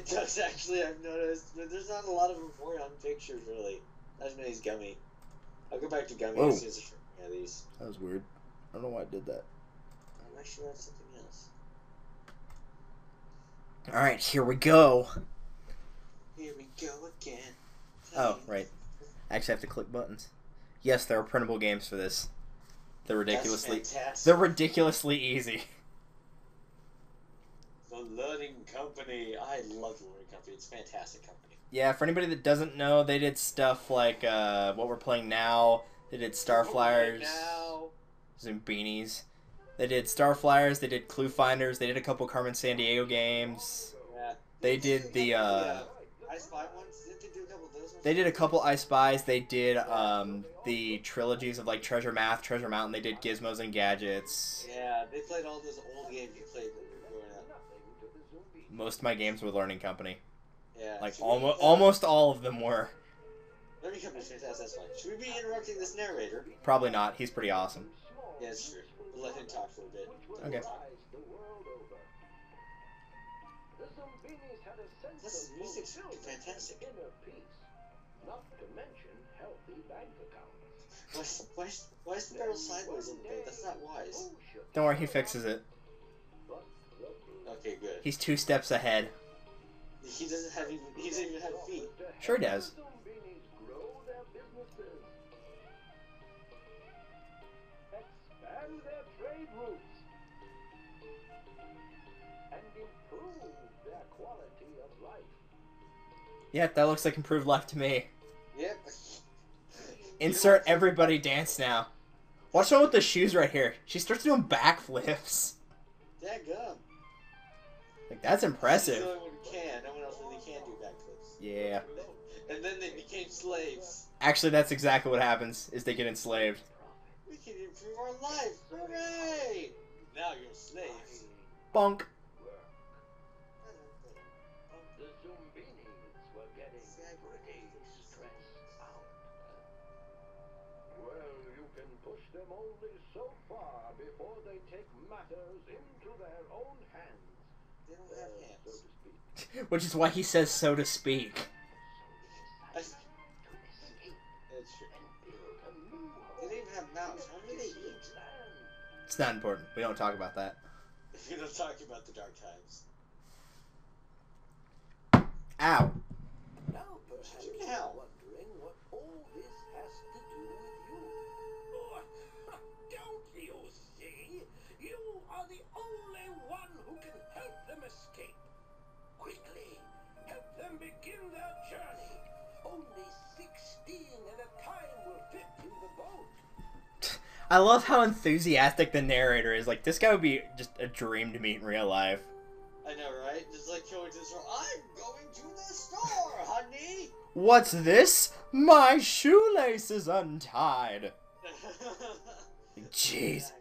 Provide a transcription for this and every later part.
does actually, I've noticed. But there's not a lot of on pictures, really. Not as many as Gummy. I'll go back to Gummy as soon as I show these. That was weird. I don't know why I did that. I'm not sure that's something else. Alright, here we go. Here we go again. Oh, right. I actually have to click buttons. Yes, there are printable games for this. They're ridiculously easy. The Learning Company. I love the Learning Company. It's a fantastic company. Yeah, for anybody that doesn't know, they did stuff like what we're playing now. They did Starflyers, Zoombinis. They did Starflyers. They did Clue Finders. They did a couple Carmen Sandiego games. Yeah. They did the I Spy ones. Didn't they do a couple of those ones? They did a couple I Spies. They did the trilogies of like Treasure Math, Treasure Mountain. They did Gizmos and Gadgets. Yeah, they played all those old games you played when you were growing up. Most of my games were Learning Company. Yeah. Like almost all of them were. Learning Company's fantastic. That's fine. Should we be interrupting this narrator? Probably not. He's pretty awesome. Yeah, it's true. We'll let him talk for a bit. Okay. This music's fantastic. Why is the barrel sideways on the boat? That's not wise. Don't worry, he fixes it. Okay, good. He's 2 steps ahead. He doesn't even have feet. Sure he does. Expand their trade routes and improve their quality of life. Yeah, that looks like improved life to me. Yep. Insert everybody dance now. Watch out with the shoes right here. She starts doing backflips. Dadgum. Like, that's impressive. She's the only one who can. No one else really can do backflips. Yeah. And then they became slaves. Actually, that's exactly what happens, is they get enslaved. We can improve our life. Hooray! Now you're slaves. Bonk. The Zoombinis were getting pretty stressed out. Well, you can push them only so far before they take matters into their own hands. They don't have hands. So to speak. Which is why he says so to speak. That's true. They don't even have mouths. How do they eat? It's not important. We don't talk about that. We don't talk about the dark times. Ow. Now perhaps you're wondering what all this has to do with you. Oh, don't you see? You are the only one who can help them escape. Quickly, help them begin their journey. Only 16 at a time will fit in the boat. I love how enthusiastic the narrator is. Like, this guy would be just a dream to meet in real life. I know, right? Just like going to the store. I'm going to the store, honey! What's this? My shoelace is untied. Jeez.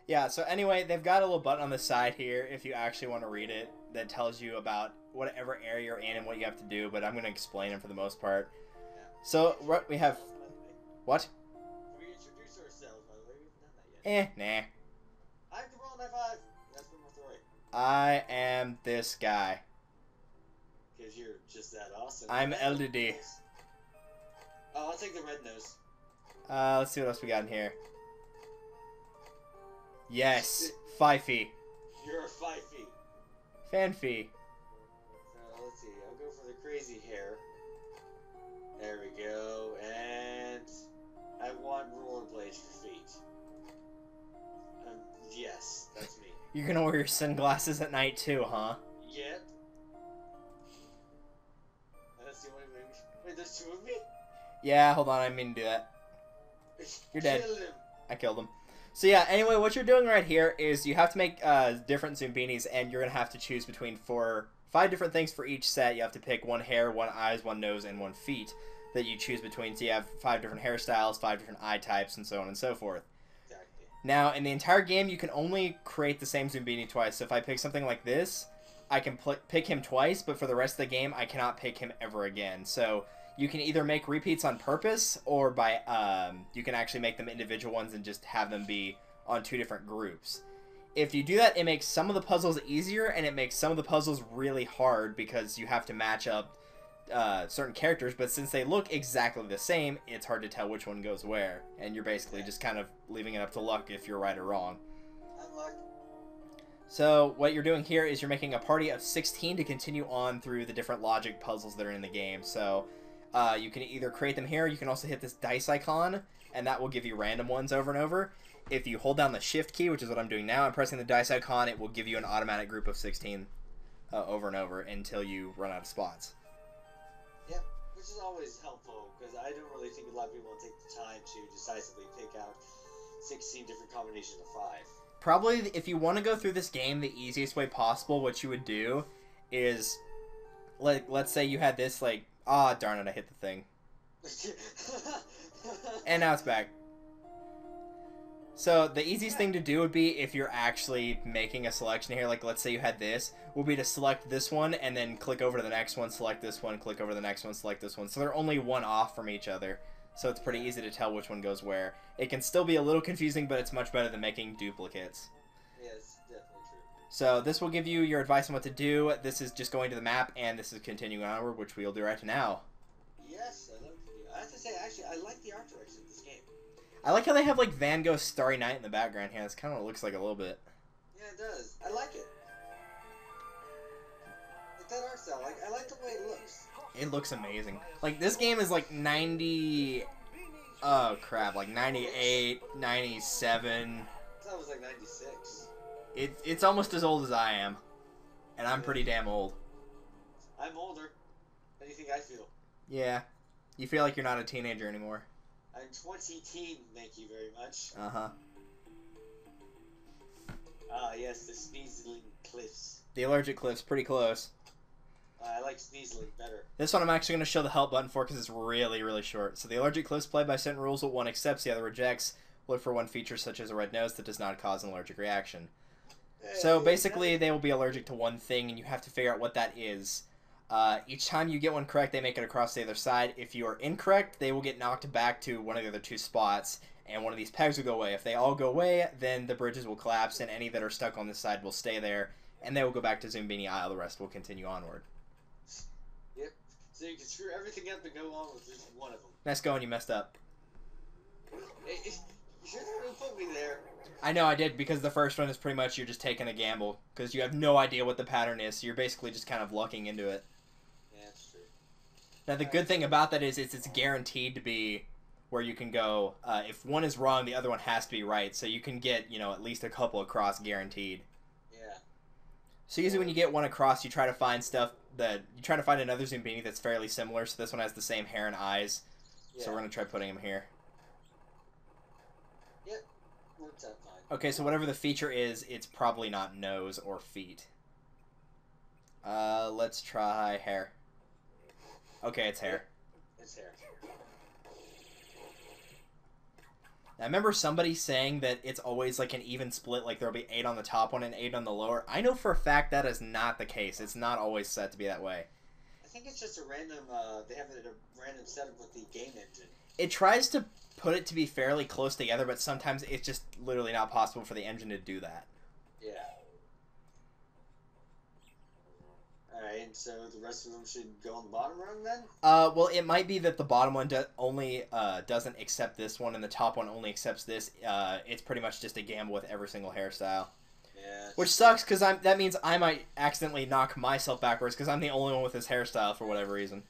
Yeah, so anyway, they've got a little button on the side here if you actually want to read it that tells you about whatever area you're in and what you have to do, but I'm going to explain it for the most part. Yeah. So, what we have... What? We introduce ourselves, by the way. We haven't done that yet. Nah. I'm Cabral, 95. That's pitmarthroy. I am this guy. Because you're just that awesome. I'm LDD. Oh, I'll take the red nose. Let's see what else we got in here. Yes, Fifey. You're a Fifey. Fanfy. So, let's see. I'll go for the crazy hair. There we go. And I want rollerblades for feet. Yes, that's me. You're gonna wear your sunglasses at night too, huh? Yep. That's the only way. Wait, there's 2 of me? Yeah, hold on, I didn't mean to do that. You're dead. Kill him. I killed him. So yeah, anyway, what you're doing right here is you have to make different Zoombinis, and you're going to have to choose between 5 different things for each set. You have to pick 1 hair, 1 eyes, 1 nose, and 1 feet that you choose between. So you have 5 different hairstyles, 5 different eye types, and so on and so forth. Exactly. Now, in the entire game, you can only create the same Zoombini twice. So if I pick something like this, I can pick him twice, but for the rest of the game, I cannot pick him ever again. So you can either make repeats on purpose, or by you can actually make them individual ones and just have them be on 2 different groups. If you do that, it makes some of the puzzles easier, and it makes some of the puzzles really hard because you have to match up certain characters, but since they look exactly the same, it's hard to tell which one goes where, and you're basically just kind of leaving it up to luck if you're right or wrong. Unlucky. So what you're doing here is you're making a party of 16 to continue on through the different logic puzzles that are in the game. So you can either create them here, you can also hit this dice icon, and that will give you random ones over and over. If you hold down the shift key, which is what I'm doing now, I'm pressing the dice icon, it will give you an automatic group of 16 over and over until you run out of spots. Yep, which is always helpful, because I don't really think a lot of people will take the time to decisively pick out 16 different combinations of 5. Probably, if you want to go through this game the easiest way possible, what you would do is, like, let's say you had this, like, ah, darn it, I hit the thing. And now it's back. So the easiest thing to do would be, if you're actually making a selection here, like let's say you had this, would be to select this one and then click over to the next one, select this one, click over to the next one, select this one. So they're only one off from each other. So it's pretty easy to tell which one goes where. It can still be a little confusing, but it's much better than making duplicates. Yeah, it's definitely true. So this will give you your advice on what to do. This is just going to the map, and this is continuing onward, which we'll do right now. Yes, I have to say, actually, I like the art direction of this game. I like how they have like Van Gogh's Starry Night in the background here. That's kind of what it looks like a little bit. Yeah, it does. I like it. Like that art style. Like, I like the way it looks. It looks amazing. Like, this game is like 90... Oh, crap. Like 98, 97. I thought it was like 96. It's almost as old as I am. And I'm pretty damn old. I'm older. How do you think I feel? Yeah. You feel like you're not a teenager anymore. I'm 20-teen, thank you very much. Uh-huh. Ah, yes, the Sneezling Cliffs. The Allergic Close, pretty close. I like Sneezling better. This one I'm actually going to show the help button for because it's really, really short. So the Allergic Close played by certain rules that one accepts, the other rejects. Look for one feature such as a red nose that does not cause an allergic reaction. So basically they will be allergic to one thing and you have to figure out what that is. Each time you get one correct, they make it across the other side. If you are incorrect, they will get knocked back to one of the other two spots, and one of these pegs will go away. If they all go away, then the bridges will collapse, and any that are stuck on this side will stay there, and they will go back to Zoombini Isle. The rest will continue onward. Yep. So you can screw everything up and go on with just one of them. Nice going, you messed up. You should have put me there. I know I did, because the first one is pretty much you're just taking a gamble, because you have no idea what the pattern is, so you're basically just kind of lucking into it. Now, the good thing about that is it's guaranteed to be where you can go, if one is wrong, the other one has to be right. So you can get, you know, at least a couple across guaranteed. Yeah. So usually when you get one across, you try to find another Zoombini that's fairly similar. So this one has the same hair and eyes. Yeah. So we're going to try putting him here. Yep. Works out fine. Okay, so whatever the feature is, it's probably not nose or feet. Let's try hair. Okay, it's hair. It's hair. Now, I remember somebody saying that it's always like an even split, like there'll be 8 on the top one and 8 on the lower. I know for a fact that is not the case. It's not always set to be that way. I think it's just a random, they have a random setup with the game engine. It tries to put it to be fairly close together, but sometimes it's just literally not possible for the engine to do that. Yeah. Alright, so the rest of them should go on the bottom rung then? Well, it might be that the bottom one only doesn't accept this one, and the top one only accepts this. It's pretty much just a gamble with every single hairstyle. Yeah. Which sucks, because that means I might accidentally knock myself backwards, because I'm the only one with this hairstyle for whatever reason.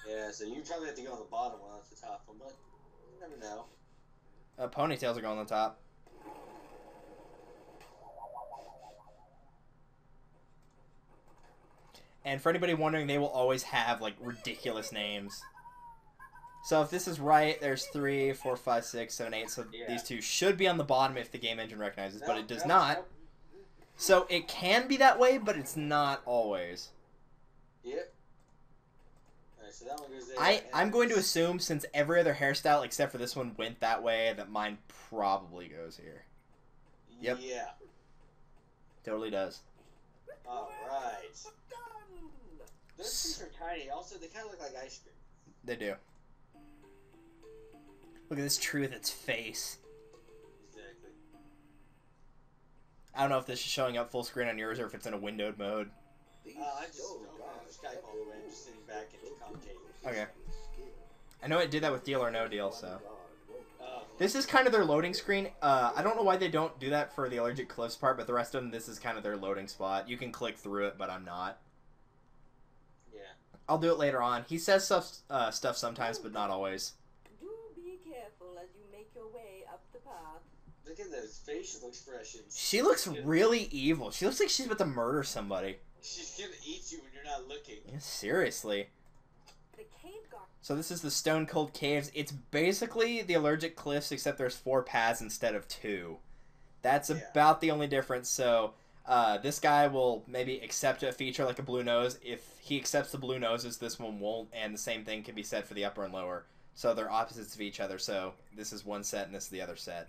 Yeah, so you probably have to go on the bottom one, not the top one, but you never know. Ponytails are going on the top. And for anybody wondering, they will always have, like, ridiculous names. So if this is right, there's 3, 4, 5, 6, 7, 8. So yeah. These two should be on the bottom if the game engine recognizes, but it does not. Nope. So it can be that way, but it's not always. Yep. Alright, so that one goes there. I'm going to assume, since every other hairstyle except for this one went that way, that mine probably goes here. Yep. Yeah. Totally does. Alright. Those things are tiny. Also, they kind of look like ice cream. They do. Look at this tree with its face. Exactly. I don't know if this is showing up full screen on yours or if it's in a windowed mode. I just Skype all the way. I'm just sitting back and commentating. Okay. I know it did that with Deal or No Deal, so. Oh. This is kind of their loading screen. I don't know why they don't do that for the Allergic Close part, but the rest of them, this is kind of their loading spot. You can click through it, but I'm not. Yeah. I'll do it later on. He says stuff sometimes, but not always. Do be careful as you make your way up the path. Look at those facial expressions. She looks really evil. She looks like she's about to murder somebody. She's gonna eat you when you're not looking. Yeah, seriously. The cave guard. So this is the Stone Cold Caves. It's basically the Allergic Cliffs, except there's 4 paths instead of 2. That's about the only difference. So this guy will maybe accept a feature like a blue nose. If he accepts the blue noses, this one won't. And the same thing can be said for the upper and lower. So they're opposites of each other. So this is one set and this is the other set.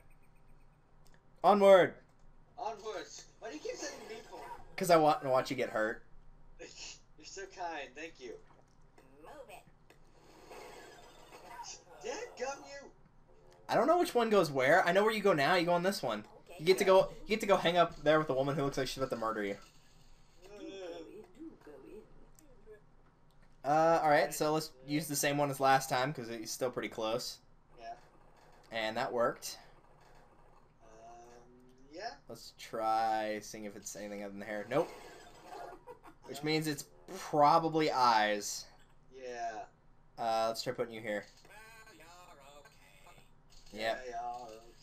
Onward! Onwards! Why do you keep sending people? Because I want to watch you get hurt. You're so kind, thank you. Move it. Dadgum you! I don't know which one goes where. I know where you go now. You go on this one. Okay. You get to go. You get to go hang up there with the woman who looks like she's about to murder you. Do go in. All right. So let's use the same one as last time because it's still pretty close. Yeah. And that worked. Yeah. Let's try seeing if it's anything other than the hair. Nope. Which means it's probably eyes. Yeah. Let's try putting you here. Yeah, Yep. yeah,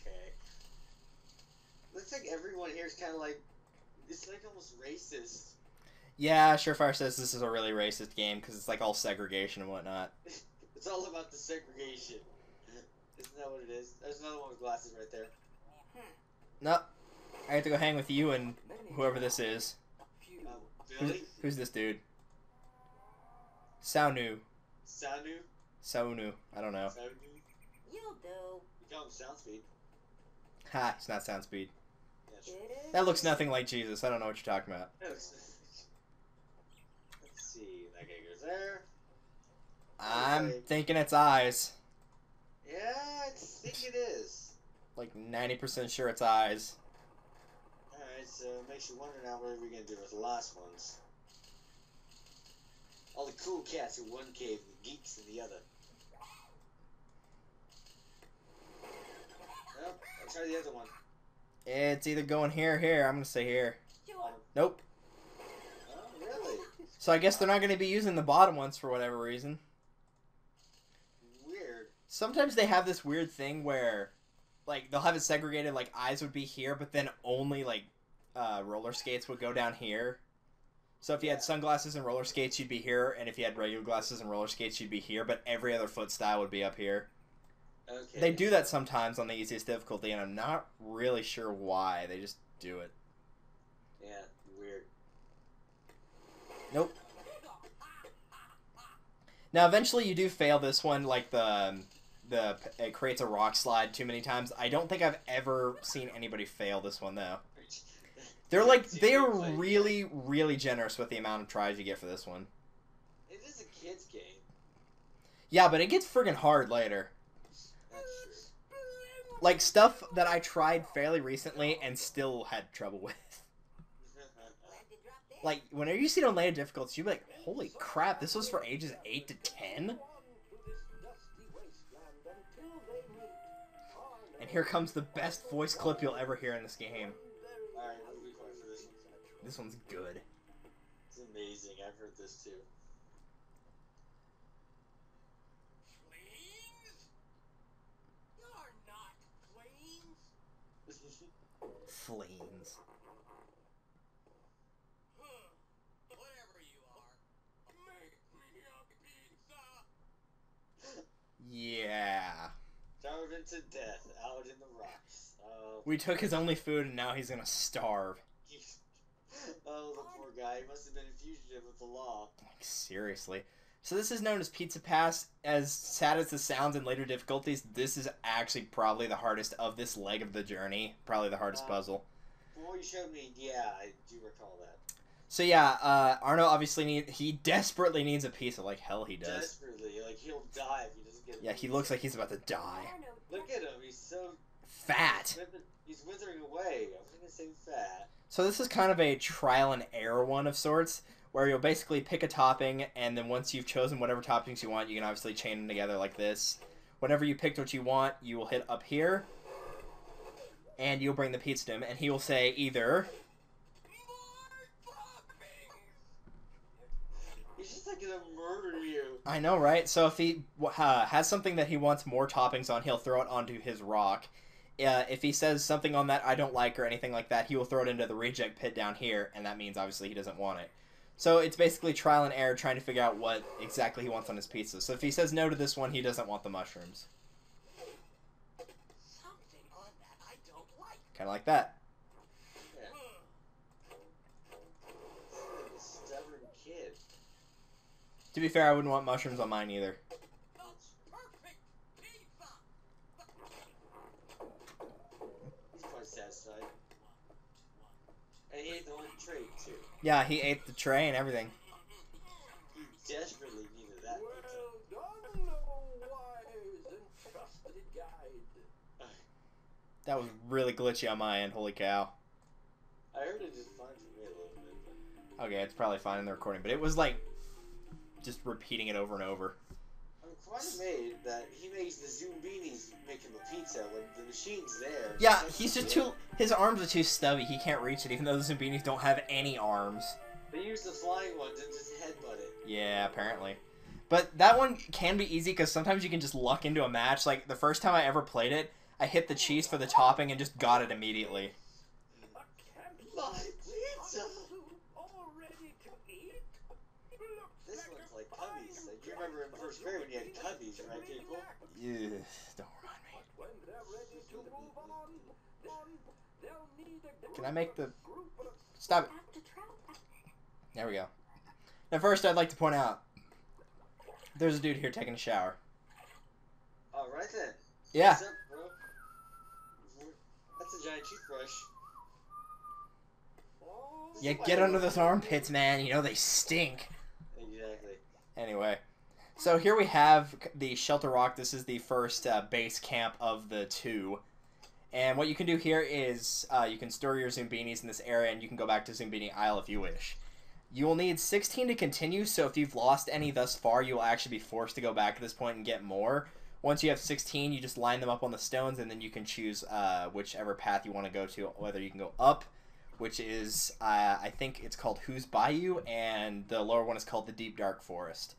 okay. Looks like everyone here is kind of like, it's like almost racist. Yeah, Surefire says this is a really racist game because it's like all segregation and whatnot. It's all about the segregation. Isn't that what it is? There's another one with glasses right there. Nope. I have to go hang with you and whoever this is. Billy? Who's this dude? Saunu. Sanu? Saunu. I don't know. Sanu? You'll do. You call him Soundspeed. Ha, it's not sound speed. Yeah, sure. That looks nothing like Jesus. I don't know what you're talking about. Let's see. That guy goes there. I'm Okay. thinking it's eyes. Yeah, I think it is. Like 90% sure it's eyes. Alright, so it makes you wonder now what are we going to do with the last ones. All the cool cats in one cave, the geeks in the other. Nope, I'll try the other one. It's either going here or here. I'm going to say here. Sure. Nope. Oh, really? So I guess they're not going to be using the bottom ones for whatever reason. Weird. Sometimes they have this weird thing where, like, they'll have it segregated, like, eyes would be here, but then only, like, roller skates would go down here. So if you had sunglasses and roller skates, you'd be here, and if you had regular glasses and roller skates, you'd be here, but every other foot style would be up here. Okay. They do that sometimes on the easiest difficulty, and I'm not really sure why. They just do it. Yeah, weird. Nope. Now, eventually you do fail this one, like it creates a rock slide too many times. I don't think I've ever seen anybody fail this one, though. They're really, really generous with the amount of tries you get for this one. It is a kid's game. Yeah, but it gets friggin' hard later. That's true. Like, stuff that I tried fairly recently and still had trouble with. Like, whenever you see it on later difficulties, you'll be like, holy crap, this was for ages 8 to 10? And here comes the best voice clip you'll ever hear in this game. Alright, what are we going for this one? This one's good. It's amazing. I've heard this too. Fleas? You're not fleas. Flames. Whatever you are, make me a pizza. Yeah. Starving to death out in the rocks. We took his only food and now he's gonna starve. Oh, the poor guy. He must have been a fugitive of the law. Like, seriously. So this is known as Pizza Pass. As sad as this sounds in later difficulties, this is actually probably the hardest of this leg of the journey. Probably the hardest puzzle. From what you showed me, yeah, I do recall that. So yeah, Arno obviously he desperately needs a pizza, like hell he does. Desperately. Like, he'll die if he doesn't get a Yeah, he pizza. looks like he's about to die. Look at him. He's so... fat. He's withering away. I was gonna say fat. So this is kind of a trial and error one of sorts, where you'll basically pick a topping, and then once you've chosen whatever toppings you want, you can obviously chain them together like this. Whenever you picked what you want, you will hit up here, and you'll bring the pizza to him, and he will say either... He's just like gonna murder you. I know, right? So if he has something that he wants more toppings on, he'll throw it onto his rock. If he says something on that I don't like or anything like that, he will throw it into the reject pit down here, and that means obviously he doesn't want it. So it's basically trial and error trying to figure out what exactly he wants on his pizza. So if he says no to this one, he doesn't want the mushrooms. Something on that I don't like. Kind of like that. Yeah. Like a stubborn kid. To be fair, I wouldn't want mushrooms on mine either. That's perfect pizza. He's quite satisfied. And he ate the whole tray too. Yeah, he ate the tray and everything. He desperately needed that pizza. Well done, oh wise and trusted guide. That was really glitchy on my end, holy cow. I heard it just fine for me a little bit. But... Okay, it's probably fine in the recording, but it was like just repeating it over and over. I'm quite amazed that he makes the Zoombinis make him a pizza when the machine's there. Yeah, he's just too... His arms are too stubby. He can't reach it, even though the Zoombinis don't have any arms. They use the flying ones and just headbutt it. Yeah, apparently. But that one can be easy, because sometimes you can just luck into a match. Like, the first time I ever played it, I hit the cheese for the topping and just got it immediately. My pizza! All ready to eat? This one's like Cubbies. Like, you remember in first grade when you had Cubbies, right, people? Ugh, don't remind me. When they're ready to move on, then they'll need a Can I make the... group of Stop it. There we go. Now first I'd like to point out, there's a dude here taking a shower. Alright then. Yeah. What's up, bro? That's a giant toothbrush. Yeah, get under those armpits, man. You know they stink. Exactly. Anyway. So here we have the Shelter Rock. This is the first base camp of the two. And what you can do here is you can store your Zoombinis in this area, and you can go back to Zoombini Isle if you wish. You will need 16 to continue, so if you've lost any thus far, you will actually be forced to go back at this point and get more. Once you have 16, you just line them up on the stones, and then you can choose whichever path you want to go to, whether you can go up, which is, I think it's called Who's Bayou, and the lower one is called the Deep Dark Forest.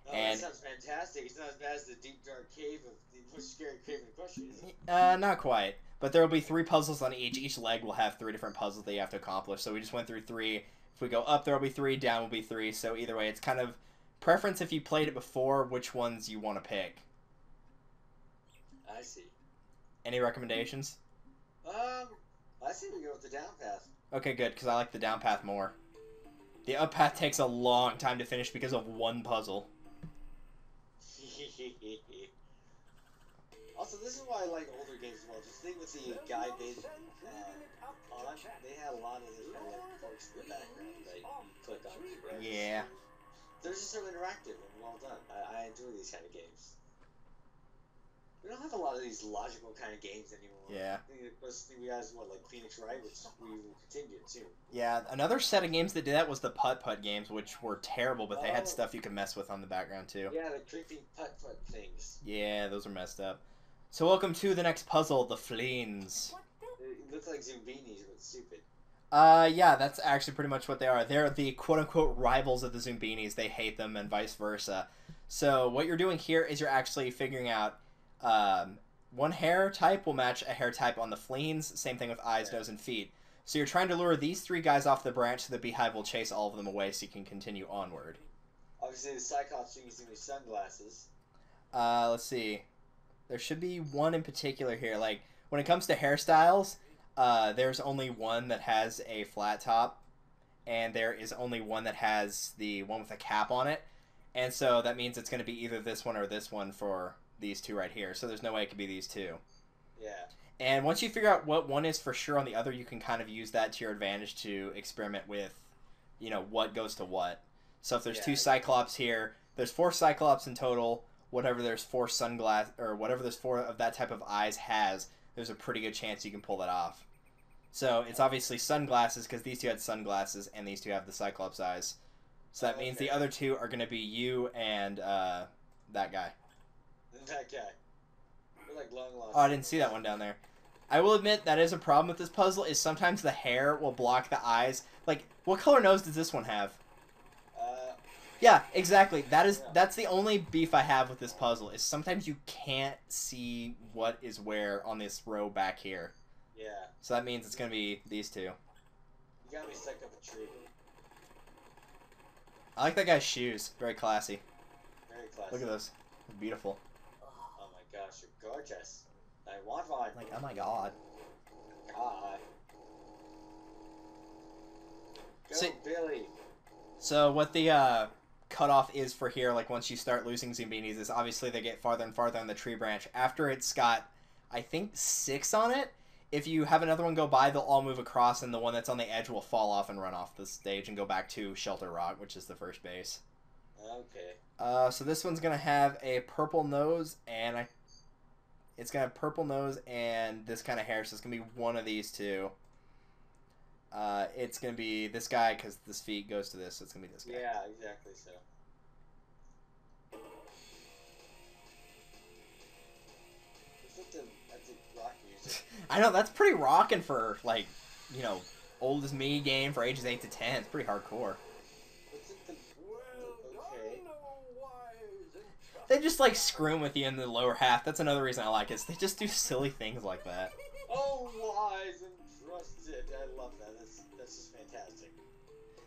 Oh, And- that sounds fantastic. It's not as bad as the deep dark cave of the most scary cave in question, is it? Not quite. But there will be 3 puzzles on each. Each leg will have 3 different puzzles that you have to accomplish. So we just went through 3. If we go up, there will be 3. Down will be 3. So either way, it's kind of preference if you played it before, which ones you want to pick. I see. Any recommendations? I see we go with the down path. Okay, good, because I like the down path more. The up path takes a long time to finish because of one puzzle. Also, this is why I like older games as well. Just think with the guide-based on, they had a lot of this kind of like quirks in the background that you click on. Right? Yeah. They're just so interactive and well done. I enjoy these kind of games. We don't have a lot of these logical kind of games anymore. Yeah. We have what, like Phoenix Wright, which we will continue to. Yeah, another set of games that did that was the putt-putt games, which were terrible, but they had Oh. stuff you could mess with on the background, too. Yeah, the creepy putt-putt things. Yeah, those are messed up. So welcome to the next puzzle, the Fleens. It looks like Zoombinis, but stupid. Yeah, that's actually pretty much what they are. They're the quote-unquote rivals of the Zoombinis. They hate them and vice versa. So what you're doing here is you're actually figuring out one hair type will match a hair type on the Fleens. Same thing with eyes, nose, and feet. So you're trying to lure these 3 guys off the branch so the beehive will chase all of them away so you can continue onward. Obviously, the Cyclops thing is using his sunglasses. Let's see. There should be one in particular here. Like, when it comes to hairstyles, there's only one that has a flat top, and there is only one that has the one with a cap on it. And so that means it's going to be either this one or this one for these 2 right here. So there's no way it could be these 2. Yeah. And once you figure out what one is for sure on the other, you can kind of use that to your advantage to experiment with, you know, what goes to what. So if there's 2 Cyclops here, there's 4 Cyclops in total. Whatever there's 4 sunglass or whatever there's 4 of that type of eyes has, there's a pretty good chance you can pull that off. So it's obviously sunglasses, because these two had sunglasses, and these two have the Cyclops eyes. So that means the other two are going to be you and that guy. That guy. We're like long lost. Oh, I didn't see that one down there. I will admit that is a problem with this puzzle, is sometimes the hair will block the eyes. Like, what color nose does this one have? Yeah, exactly. That's the only beef I have with this puzzle, is sometimes you can't see what is where on this row back here. Yeah. So that means it's going to be these two. You got me stuck up a tree. I like that guy's shoes. Very classy. Very classy. Look at those. They're beautiful. Oh my gosh, you're gorgeous. I want one. Like, oh my god. God. Go, See- Billy. So what the cutoff is for here, like once you start losing Zoombinis, is obviously they get farther and farther on the tree branch. After it's got, I think, 6 on it, if you have another one go by, they'll all move across, and the one that's on the edge will fall off and run off the stage and go back to Shelter Rock, which is the first base. Okay. So this one's going to have a purple nose, and it's going to have purple nose and this kind of hair, so it's going to be one of these two. It's going to be this guy, because this feet goes to this, so it's going to be this guy. Yeah, exactly so. That's the rock music. I know, that's pretty rocking for, like, you know, old as me game for ages 8 to 10. It's pretty hardcore. What's it the... Well Okay. done, oh wise and They just, like, screw with you in the lower half. That's another reason I like it. Is they just do silly things like that. Oh, wise and trusted. I love that. That's just fantastic.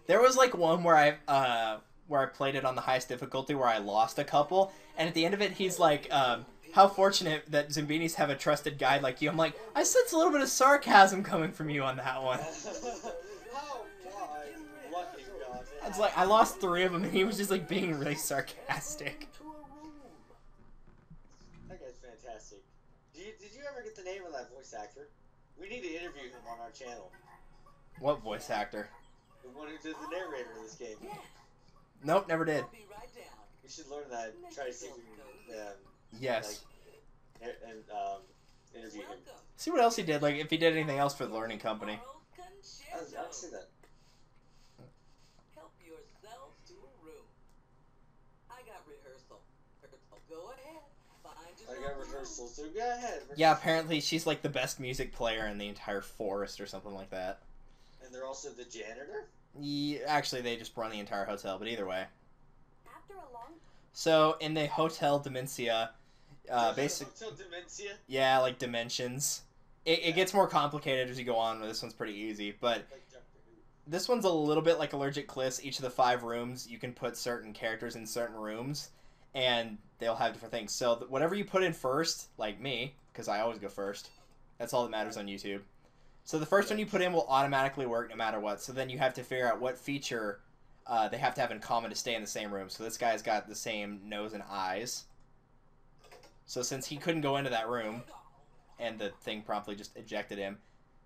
There was, like, one where I played it on the highest difficulty where I lost a couple, and at the end of it, he's like, how fortunate that Zoombinis have a trusted guide like you. I'm like, I sense a little bit of sarcasm coming from you on that one. How wise. Lucky God. It's like, I lost 3 of them, and he was just, like, being really sarcastic. to a room. That guy's fantastic. Did you ever get the name of that voice actor? We need to interview him on our channel. What voice actor? The one who does the narrator in this game. Nope, never did. I'll be right down. We should learn that. Try to see if we can, Yes. interview him. Welcome. See what else he did, like, if he did anything else for the Learning Company. I'd see that. Help yourself to a room. I got rehearsal. Go ahead. Find I yourself got a room. rehearsal, so go ahead. Yeah, apparently she's, like, the best music player in the entire forest or something like that. And they're also the janitor? Yeah, actually, they just run the entire hotel, but either way. After a long So, in the Hotel Mencia, basic, Hotel Dementia? yeah, like dimensions. It gets more complicated as you go on, but this one's pretty easy. But Like Doctor Who. this one's a little bit like Allergic Close. Each of the 5 rooms, you can put certain characters in certain rooms, and they'll have different things. So, whatever you put in first, like me, because I always go first, that's all that matters on YouTube. So, the first one you put in will automatically work no matter what. So, then you have to figure out what feature they have to have in common to stay in the same room. So, this guy's got the same nose and eyes. So, since he couldn't go into that room, and the thing promptly just ejected him,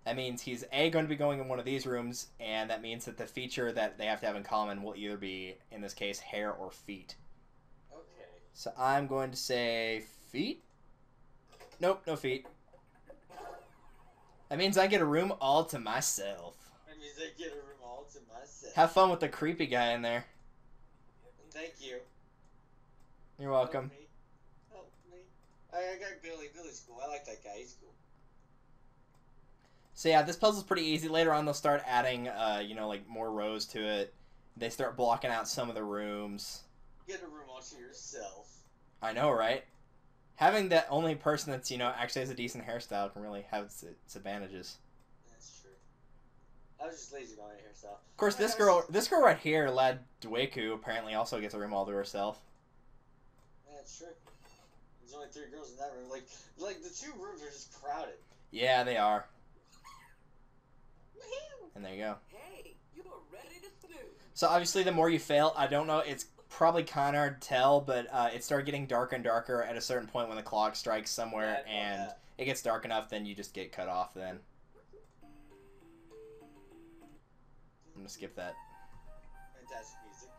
that means he's going to be going in one of these rooms, and that means that the feature that they have to have in common will either be, in this case, hair or feet. Okay. So I'm going to say feet? Nope, no feet. That means I get a room all to myself. That means I get a room all to myself. Have fun with the creepy guy in there. Thank you. You're welcome. Help me. Help me. I got Billy. Billy's cool. I like that guy. He's cool. So yeah, this puzzle's pretty easy. Later on, they'll start adding, like more rows to it. They start blocking out some of the rooms. Get a room all to yourself. I know, right? Having that only person that's, actually has a decent hairstyle can really have its advantages. That's true. I was just lazy about my hairstyle. Of course, this girl right here, Lad Dweku, apparently also gets a room all to herself. That's true. There's only 3 girls in that room. Like the 2 rooms are just crowded. Yeah, they are. And there you go. Hey, you are ready to snooze. So obviously, the more you fail, I don't know, it's probably kind of hard to tell, but it started getting darker and darker at a certain point when the clock strikes somewhere, Yeah, and it gets dark enough, then you just get cut off then. I'm gonna skip that. Fantastic music.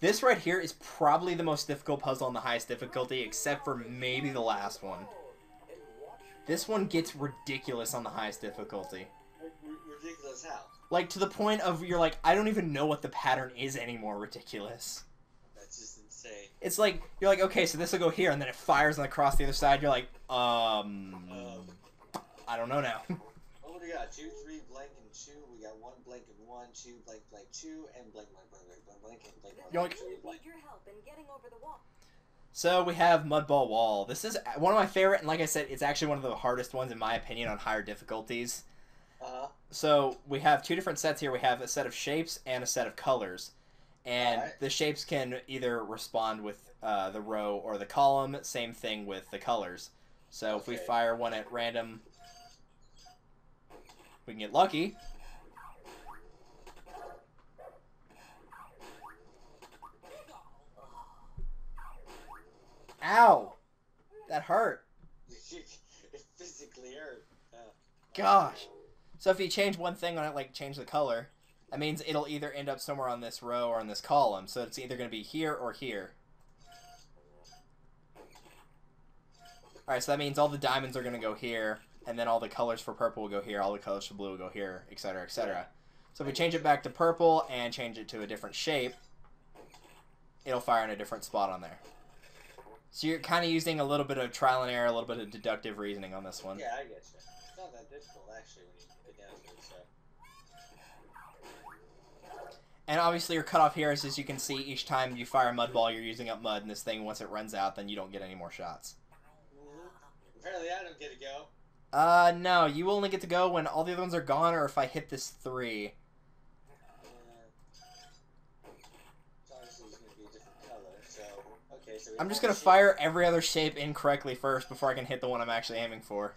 This right here is probably the most difficult puzzle on the highest difficulty, except for maybe the last one. And watch This one gets ridiculous on the highest difficulty. Ridiculous how? Like, to the point of, you're like, I don't even know what the pattern is anymore ridiculous. That's just insane. It's like, you're like, okay, so this will go here, and then it fires and across the other side, you're like, I don't know now. What do we got? 2, 3, blank, and 2. We got 1 blank and 1, 2 blank, blank, 2, and blank, blank, blank, blank, blank, and blank, blank, You're blank, like, 2, blank. Need your help in getting over the wall. So we have Mudball Wall. This is one of my favorite, and like I said, it's actually one of the hardest ones in my opinion on higher difficulties. So we have 2 different sets here. We have a set of shapes and a set of colors. And the shapes can either respond with the row or the column. Same thing with the colors. So if we fire one at random, we can get lucky. Ow! That hurt. It physically hurt. Gosh. So if you change one thing on it, like change the color, that means it'll either end up somewhere on this row or on this column. So it's either going to be here or here. Alright, so that means all the diamonds are going to go here, and then all the colors for purple will go here, all the colors for blue will go here, etc., etc. So if we change it back to purple and change it to a different shape, it'll fire in a different spot on there. So you're kind of using a little bit of trial and error, a little bit of deductive reasoning on this one. Yeah, I get you. It's not that difficult, actually, when you get down to it, so. And obviously your cutoff here is, as you can see, each time you fire a mud ball, you're using up mud, and this thing, once it runs out, then you don't get any more shots. Apparently I don't get to go. No, you only get to go when all the other ones are gone, or if I hit this 3. So obviously it's going to be a different color, so... Okay, so I'm just going to fire every other shape incorrectly first before I can hit the one I'm actually aiming for.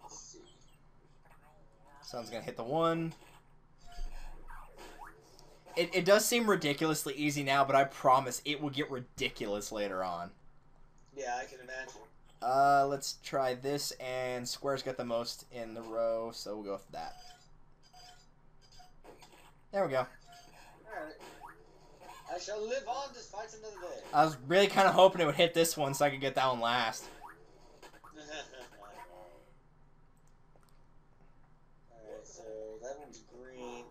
Let's see. Someone's going to hit the 1. It does seem ridiculously easy now, but I promise it will get ridiculous later on. Yeah, I can imagine. Let's try this, and square's got the most in the row, so we'll go with that. There we go. Alright. I shall live on to fight another day. I was really kind of hoping it would hit this one so I could get that one last. Alright, so that one's green.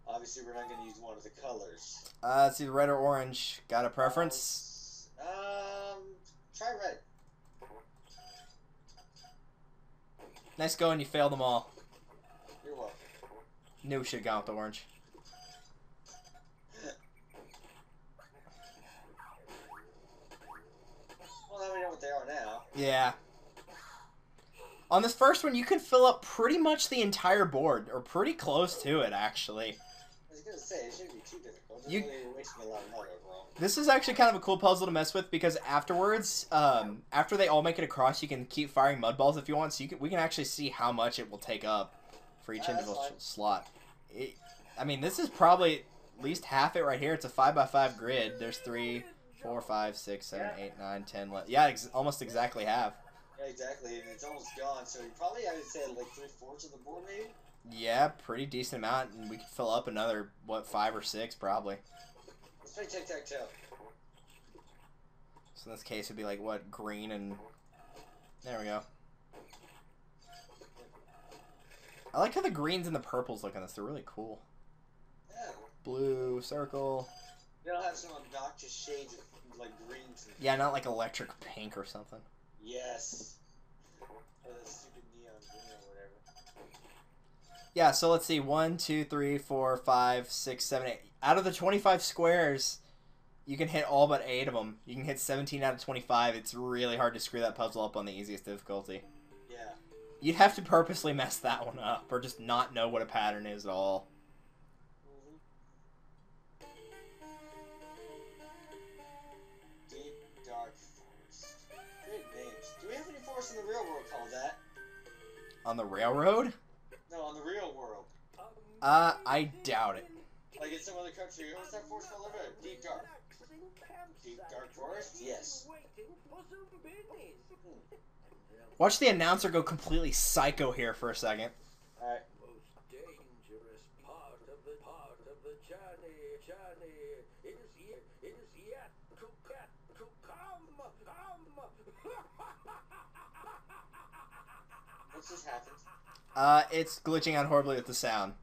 Obviously, we're not going to use one of the colors. Let's see, red or orange. Got a preference? Try red. Nice going, you failed them all. You're welcome. Knew we should have gone with the orange. Well, now we know what they are now. Yeah. On this first one, you can fill up pretty much the entire board, or pretty close to it, actually. I was going to say, it shouldn't be too difficult. It's You- really wasting a lot of mud overall. This is actually kind of a cool puzzle to mess with, because afterwards, after they all make it across, you can keep firing mud balls if you want, so we can actually see how much it will take up for each individual slot. I mean, this is probably at least half it right here. It's a 5x5 grid. There's 3, 4, 5, 6, 7, 8, 9, 10, 11. Yeah, almost exactly half. Yeah, exactly, and it's almost gone, so you probably, I would say, like 3/4 of the board, maybe? Yeah, pretty decent amount, and we could fill up another, what, 5 or 6, probably. Let's play tic-tac-toe. So in this case, it'd be like, what, green and... There we go. I like how the greens and the purples look on this. They're really cool. Yeah. Blue, circle. They don't have some obnoxious shades of, like, greens. And... Yeah, not like electric pink or something. Yes. Or the stupid neon green or whatever. Yeah, so let's see. 1, 2, 3, 4, 5, 6, 7, 8. Out of the 25 squares, you can hit all but 8 of them. You can hit 17 out of 25. It's really hard to screw that puzzle up on the easiest difficulty. Yeah. You'd have to purposely mess that one up, or just not know what a pattern is at all. Deep, dark forest. Great names. Do we have any forests in the real world called that? On the railroad? No, on the real world. I doubt it. Like in some other country. What's that forest called over there? Deep, dark. Deep, dark forest? Yes. Watch the announcer go completely psycho here for a second. Alright. Most dangerous part of the journey. journey is yet to get to come. What just happened? It's glitching out horribly with the sound.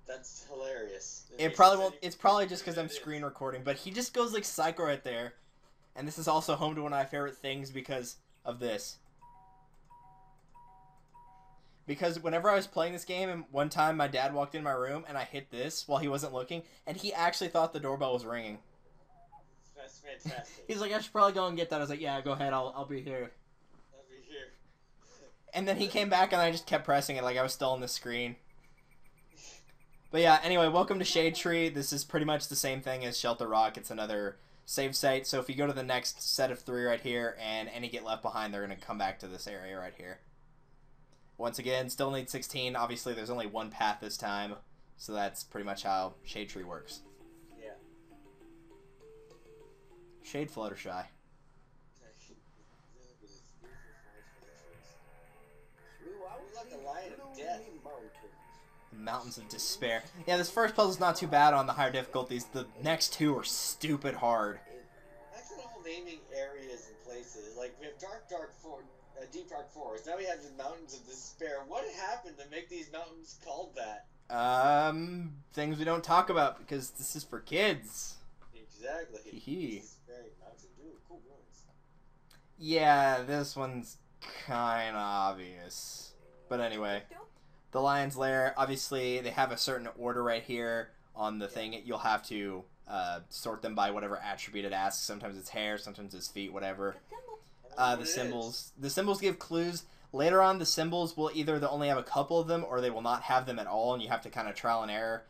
That's hilarious. It probably won't. It's probably just because I'm screen recording. But he just goes like psycho right there, and this is also home to one of my favorite things because of this. Because whenever I was playing this game, and one time my dad walked in my room and I hit this while he wasn't looking, and he actually thought the doorbell was ringing. That's fantastic. He's like, I should probably go and get that. I was like, yeah, go ahead. I'll be here. I'll be here. And then he came back and I just kept pressing it like I was still on the screen. But yeah, anyway, welcome to Shade Tree. This is pretty much the same thing as Shelter Rock. It's another save site. So if you go to the next set of 3 right here and any get left behind, they're going to come back to this area right here. Once again, still need 16. Obviously, there's only one path this time. So that's pretty much how Shade Tree works. Yeah. Shade Fluttershy. Like a lion of death. Mountains of Despair. Yeah, this first puzzle's not too bad on the higher difficulties. The next 2 are stupid hard. That's the whole naming areas and places. Like, we have Deep Dark Forest. Now we have the Mountains of Despair. What happened to make these mountains called that? Things we don't talk about because this is for kids. Exactly. Hee. Despairing Mountain. Ooh, cool ruins. Yeah, this one's kind of obvious. But anyway, the Lion's Lair, obviously, they have a certain order right here on the thing. You'll have to sort them by whatever attribute it asks. Sometimes it's hair, sometimes it's feet, whatever. The symbols give clues. Later on, the symbols will either only have a couple of them or they will not have them at all, and you have to kind of trial and error.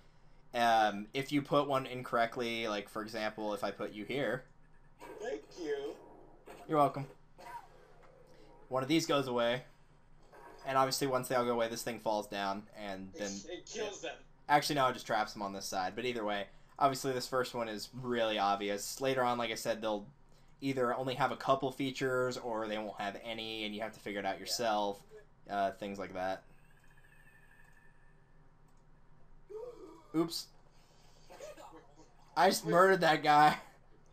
If you put one incorrectly, like for example, if I put you here. Thank you. You're welcome. One of these goes away. And obviously once they all go away, this thing falls down and then... It kills them. Actually, no, it just traps them on this side. But either way, obviously this first one is really obvious. Later on, like I said, they'll either only have a couple features or they won't have any and you have to figure it out yourself. Things like that. Oops. I just murdered that guy.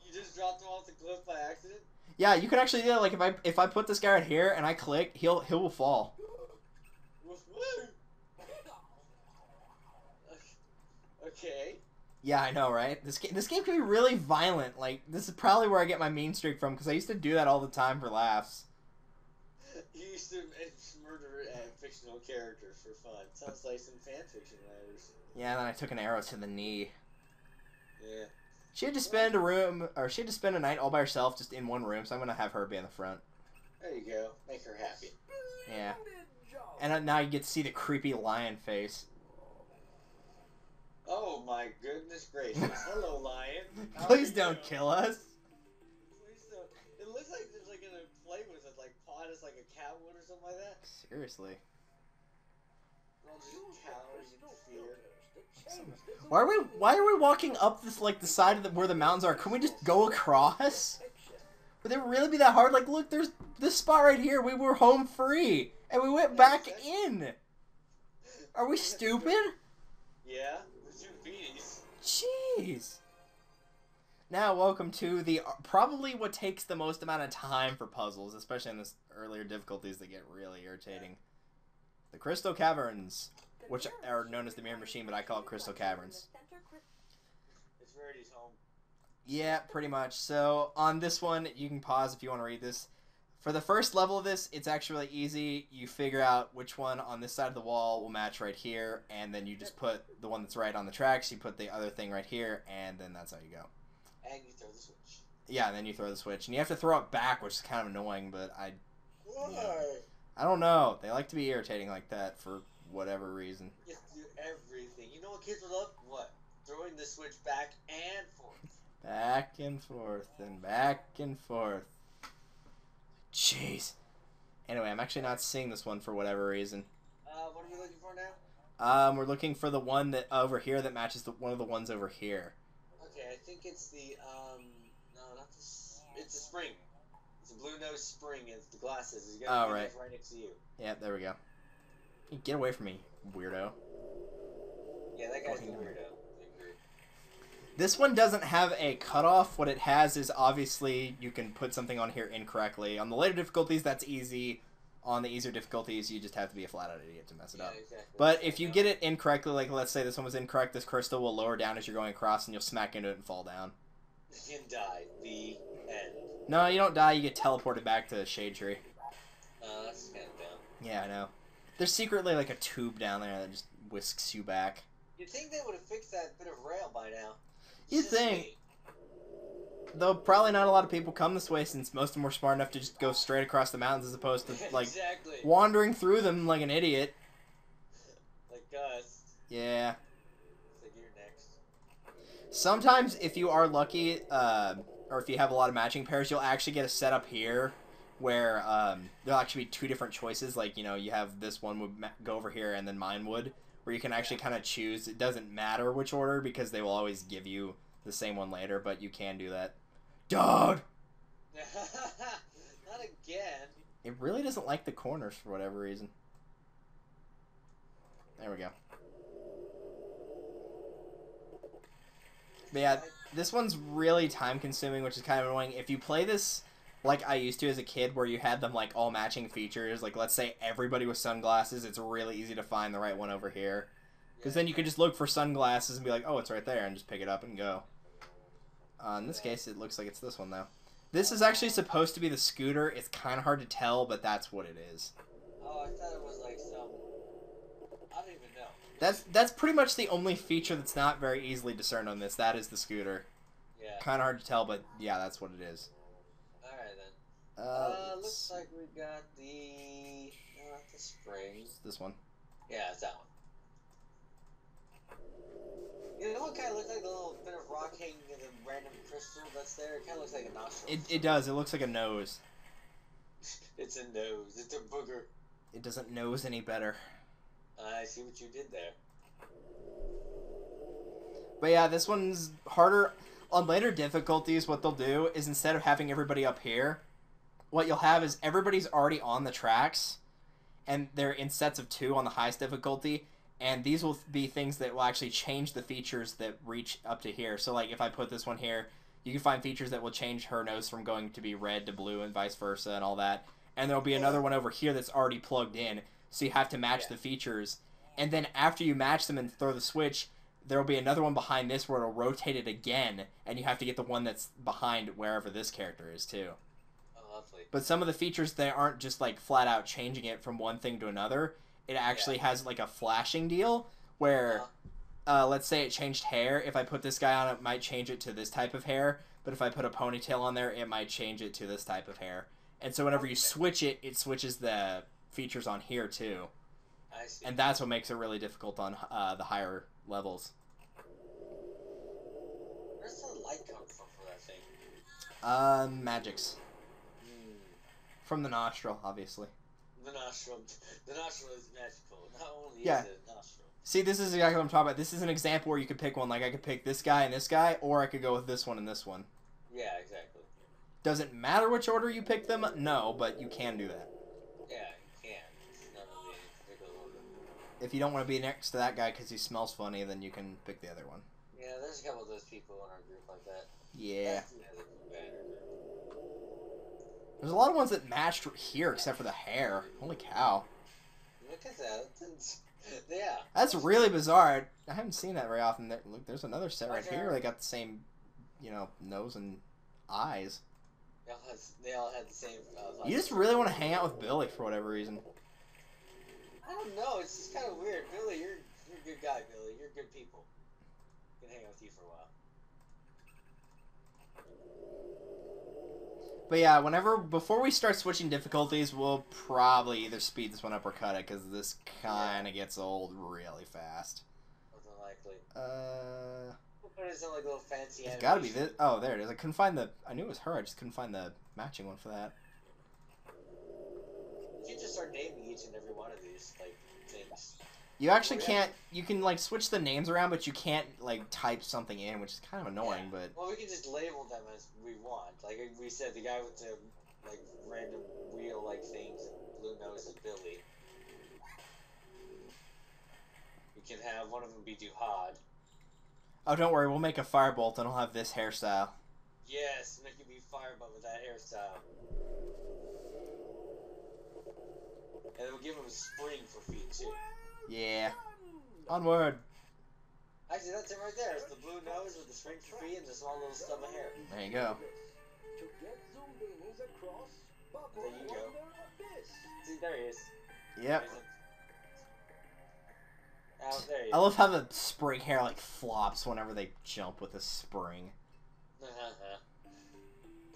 You just dropped him off the cliff by accident? Yeah, you can actually do that. Like if I put this guy right here and I click, he will fall. Okay. Yeah, I know, right? This game can be really violent. Like this is probably where I get my mean streak from because I used to do that all the time for laughs. You used to murder a fictional character for fun. Sounds like some fan fiction writers. Yeah, and then I took an arrow to the knee. Yeah. She had to spend a night all by herself, just in one room. So I'm gonna have her be in the front. There you go. Make her happy. Yeah. And now you get to see the creepy lion face. Oh my goodness gracious! Hello, lion. How Please are don't you? kill us. Please don't. It looks like there's like gonna play with it, like pot is like a cat would or something like that. Seriously. All just cowering in fear. Why are we walking up this like the side of where the mountains are? Can we just go across? Would it really be that hard? Like, look, there's this spot right here. We were home free, and we went back in. Are we stupid? Yeah, we're Zoombinis. Jeez. Now, welcome to the probably what takes the most amount of time for puzzles, especially in this earlier difficulties that get really irritating. The Crystal Caverns, which are known as the Mirror Machine, but I call it Crystal Caverns. It's Rarity's home. Yeah, pretty much. So, on this one, you can pause if you want to read this. For the first level of this, it's actually really easy. You figure out which one on this side of the wall will match right here, and then you just put the one that's right on the tracks, you put the other thing right here, and then that's how you go. And you throw the switch. Yeah, and then you throw the switch. And you have to throw it back, which is kind of annoying, but Why? I don't know. They like to be irritating like that for whatever reason. Just do everything. You know what kids would love? What? Throwing the switch back and forth. Back and forth and back and forth. Jeez. Anyway, I'm actually not seeing this one for whatever reason. What are we looking for now? We're looking for the one that over here that matches one of the ones over here. Okay, I think it's the, no, not the, it's a spring. It's a blue nose spring, it's the glasses. You gotta right. right next to you. Yeah, there we go. Get away from me, weirdo. Yeah, that guy's the weirdo. This one doesn't have a cutoff. What it has is obviously you can put something on here incorrectly. On the later difficulties, that's easy. On the easier difficulties, you just have to be a flat-out idiot to mess it up. Exactly. But if you get it incorrectly, like let's say this one was incorrect, this crystal will lower down as you're going across, and you'll smack into it and fall down. You can die. The end. No, you don't die. You get teleported back to Shade Tree. That's kind of dumb. Yeah, I know. There's secretly like a tube down there that just whisks you back. You'd think they would have fixed that bit of rail by now. You'd think. Though probably not a lot of people come this way since most of them were smart enough to just go straight across the mountains as opposed to like exactly. wandering through them like an idiot. Like us. Yeah. Like you're next. Sometimes if you are lucky, or if you have a lot of matching pairs, you'll actually get a setup here where there'll actually be two different choices. Like, you know, you have this one would go over here and then mine would, where you can actually kind of choose. It doesn't matter which order because they will always give you the same one later, but you can do that. Dog! Not again. It really doesn't like the corners for whatever reason. There we go. But yeah, this one's really time consuming, which is kind of annoying. If you play this like I used to as a kid, where you had them like all matching features, like let's say everybody with sunglasses, it's really easy to find the right one over here. Because then you could just look for sunglasses and be like, oh, it's right there, and just pick it up and go. In this case, it looks like it's this one, though. This is actually supposed to be the scooter. It's kind of hard to tell, but that's what it is. Oh, I thought it was like some... I don't even know. That's pretty much the only feature that's not very easily discerned on this. That is the scooter. Yeah. Kind of hard to tell, but yeah, that's what it is. Alright then. Looks like we got the... the springs. This one. Yeah, it's that one. You know what kind of looks like the little bit of rock hanging in the random crystal that's there? It kind of looks like a nostril. It does. It looks like a nose. It's a nose. It's a booger. It doesn't nose any better. I see what you did there. But yeah, this one's harder. On later difficulties, what they'll do is instead of having everybody up here, what you'll have is everybody's already on the tracks, and they're in sets of 2 on the highest difficulty. And these will be things that will actually change the features that reach up to here. So, like, if I put this one here, you can find features that will change her nose from going to be red to blue and vice versa and all that. And there'll be another one over here that's already plugged in. So you have to match the features. And then after you match them and throw the switch, there will be another one behind this where it'll rotate it again. And you have to get the one that's behind wherever this character is, too. Oh, lovely. But some of the features, they aren't just, like, flat out changing it from one thing to another. It actually has like a flashing deal where, let's say it changed hair. If I put this guy on, it might change it to this type of hair. But if I put a ponytail on there, it might change it to this type of hair. And so whenever you switch it, it switches the features on here too. I see. And that's what makes it really difficult on the higher levels. Where's the light come from for that thing? Magics. From the nostril, obviously. The nostril is magical. Not only Yeah. is it a nostril. See, this is exactly what I'm talking about. This is an example where you could pick one. Like, I could pick this guy and this guy, or I could go with this one and this one. Yeah, exactly. Does it matter which order you pick them? No, but you can do that. Yeah, you can. It's not really any particular order. If you don't want to be next to that guy because he smells funny, then you can pick the other one. Yeah, there's a couple of those people in our group like that. Yeah. That's the other banner group. There's a lot of ones that matched here except for the hair. Holy cow. Look at that. Yeah. That's really bizarre. I haven't seen that very often. Look, there's another set right here. They got the same, nose and eyes. They all had the same... You just really want to hang out with Billy for whatever reason. I don't know. It's just kind of weird. Billy, you're a good guy, Billy. You're good people. I can hang out with you for a while. But yeah, before we start switching difficulties, we'll probably either speed this one up or cut it, because this kind of gets old really fast. More than likely. We'll put it in some like little fancy It's gotta be this. Oh, there it is. I couldn't find I knew it was her, I just couldn't find the matching one for that. You can just start naming each and every one of these, like, things. You actually can't, you can, like, switch the names around, but you can't, like, type something in, which is kind of annoying, but... Well, we can just label them as we want. Like we said, the guy with the, like, random wheel-like things and blue nose is Billy. We can have one of them be Duhad. Oh, don't worry, we'll make a firebolt and I'll have this hairstyle. Yes, make it be firebolt with that hairstyle. And we'll give him a spring for feet too. Yeah. Onward. Actually, that's it right there. It's the blue nose with the spring for feet and the small little stub of hair. There you go. To get Zoombinis across Bubble There you go. Wonder Abyss. See, there he is. Yep. Oh, there he is. I love how the spring hair like flops whenever they jump with a spring.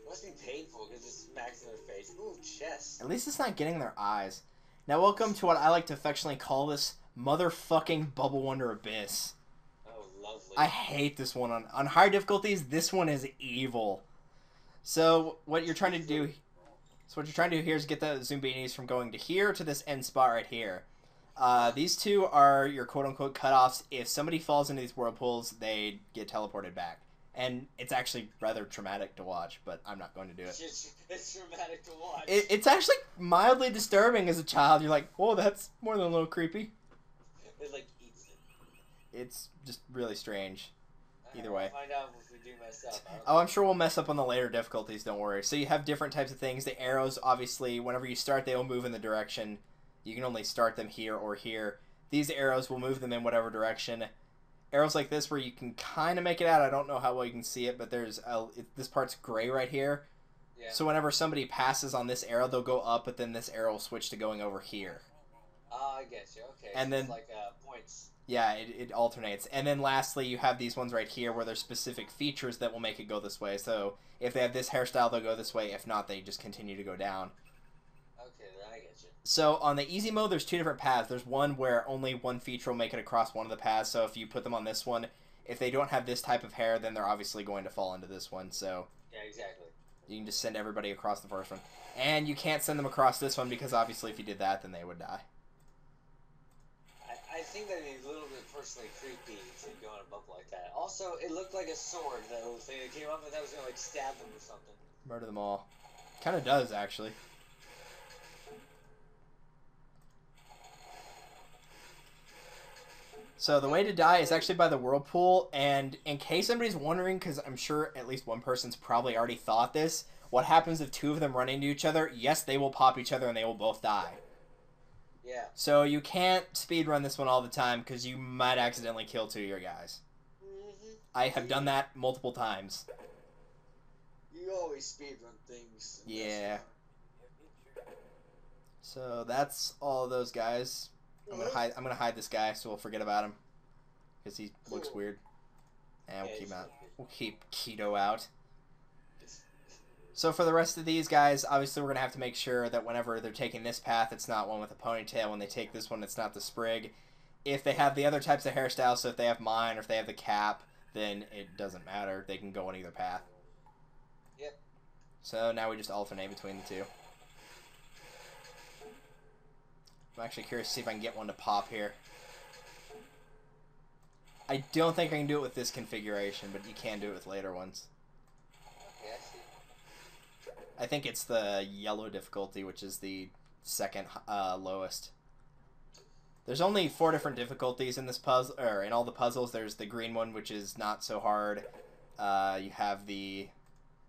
Must be painful because it smacks in their face. Ooh, chest. At least it's not getting their eyes. Now welcome to what I like to affectionately call this motherfucking Bubble Wonder Abyss. Oh, lovely. I hate this one. On higher difficulties, this one is evil. So what you're trying to do here is get the Zoombinis from going to here to this end spot right here. These two are your quote-unquote cutoffs. If somebody falls into these whirlpools, they get teleported back. And it's actually rather traumatic to watch, but I'm not going to do it. It's traumatic to watch. It's actually mildly disturbing as a child. You're like, whoa, that's more than a little creepy. It, like, eats it. It's just really strange. Either way. We'll find out if we do mess up. Oh, I'm sure we'll mess up on the later difficulties, don't worry. So you have different types of things. The arrows, obviously, whenever you start, they will move in the direction. You can only start them here or here. These arrows will move them in whatever direction. Arrows like this where you can kind of make it out. I don't know how well you can see it, but there's this part's gray right here. Yeah. So whenever somebody passes on this arrow, they'll go up, but then this arrow will switch to going over here. Oh, I get you. Okay. And so then it's like points. Yeah, it alternates. And then lastly, you have these ones right here where there's specific features that will make it go this way. So if they have this hairstyle, they'll go this way. If not, they just continue to go down. Okay, then I get you. So on the easy mode, there's two different paths. There's one where only one feature will make it across one of the paths. So if you put them on this one, if they don't have this type of hair, then they're obviously going to fall into this one. So yeah, exactly. You can just send everybody across the first one. And you can't send them across this one because obviously if you did that, then they would die. I think that'd be a little bit personally creepy to go on a bump like that. Also, it looked like a sword, that little thing that came up, and that was gonna like stab them or something. Murder them all. Kind of does, actually. So the way to die is actually by the whirlpool, and in case somebody's wondering, because I'm sure at least one person's probably already thought this, what happens if two of them run into each other? Yes, they will pop each other and they will both die. Yeah. So you can't speedrun this one all the time because you might accidentally kill two of your guys. Mm-hmm. I have done that multiple times. You always speedrun things. Yeah. So that's all of those guys. I'm gonna hide this guy so we'll forget about him because he looks weird. And we'll keep him out. We'll keep Keto out. So for the rest of these guys, obviously we're going to have to make sure that whenever they're taking this path, it's not one with a ponytail. When they take this one, it's not the sprig. If they have the other types of hairstyles, so if they have mine or if they have the cap, then it doesn't matter. They can go on either path. Yep. So now we just alternate between the two. I'm actually curious to see if I can get one to pop here. I don't think I can do it with this configuration, but you can do it with later ones. Okay, I see. I think it's the yellow difficulty, which is the second lowest. There's only 4 different difficulties in this puzzle, or in all the puzzles. There's the green one, which is not so hard. You have the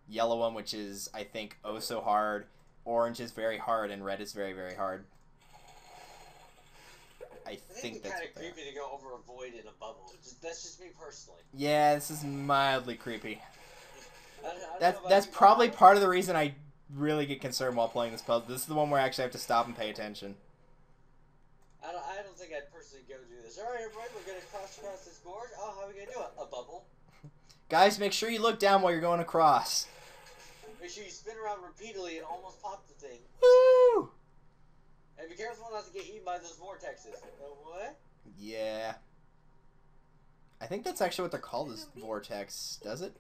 yellow one, which is, I think, oh so hard. Orange is very hard, and red is very, very hard. I think that's kind of creepy to go over a void in a bubble. That's just me personally. Yeah, this is mildly creepy. I That's probably part of the reason I really get concerned while playing this puzzle. This is the one where I actually have to stop and pay attention. I don't think I'd personally go do this. Alright, everybody, we're going to cross this board. Oh, how are we going to do it? A bubble. Guys, make sure you look down while you're going across. Make sure you spin around repeatedly and almost pop the thing. Woo! And be careful not to get eaten by those vortexes. What? Yeah. I think that's actually what they're called, is vortex. Does it?